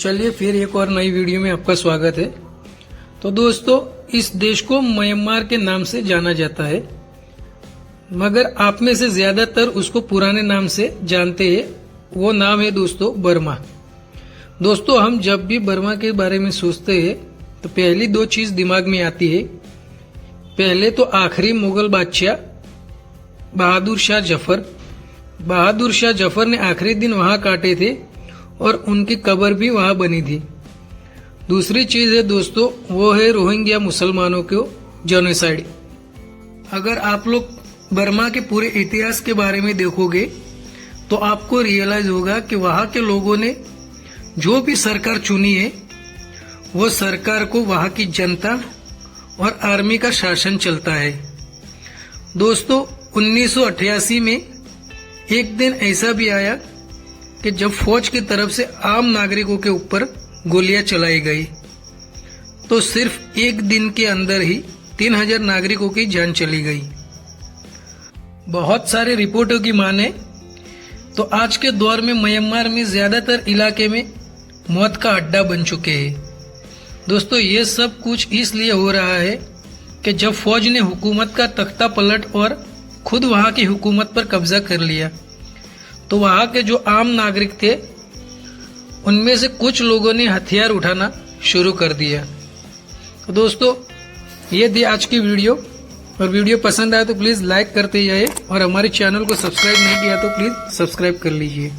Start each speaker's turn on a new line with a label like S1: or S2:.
S1: चलिए फिर एक और नई वीडियो में आपका स्वागत है। तो दोस्तों, इस देश को म्यांमार के नाम से जाना जाता है, मगर आप में से ज्यादातर उसको पुराने नाम से जानते हैं। वो नाम है दोस्तों बर्मा। दोस्तों, हम जब भी बर्मा के बारे में सोचते हैं तो पहली दो चीज दिमाग में आती है। पहले तो आखिरी मुगल बादशाह बहादुर शाह जफर। बहादुर शाह जफर ने आखिरी दिन वहां काटे थे और उनकी कब्र भी वहां बनी थी। दूसरी चीज है दोस्तों, वो है रोहिंग्या मुसलमानों को जेनोसाइड। अगर आप लोग बर्मा के पूरे इतिहास के बारे में देखोगे तो आपको रियलाइज होगा कि वहां के लोगों ने जो भी सरकार चुनी है, वो सरकार को वहां की जनता और आर्मी का शासन चलता है। दोस्तों, 1988 में एक दिन ऐसा भी आया कि जब फौज की तरफ से आम नागरिकों के ऊपर गोलियां चलाई गई, तो सिर्फ एक दिन के अंदर ही 3000 नागरिकों की जान चली गई। बहुत सारे रिपोर्टों की माने तो आज के दौर में म्यांमार में ज्यादातर इलाके में मौत का अड्डा बन चुके हैं। दोस्तों, ये सब कुछ इसलिए हो रहा है कि जब फौज ने हुकूमत का तख्ता पलट और खुद वहां की हुकूमत पर कब्जा कर लिया, तो वहां के जो आम नागरिक थे उनमें से कुछ लोगों ने हथियार उठाना शुरू कर दिया। तो दोस्तों, ये थी आज की वीडियो, और वीडियो पसंद आया तो प्लीज लाइक करते जाइए, और हमारे चैनल को सब्सक्राइब नहीं किया तो प्लीज सब्सक्राइब कर लीजिए।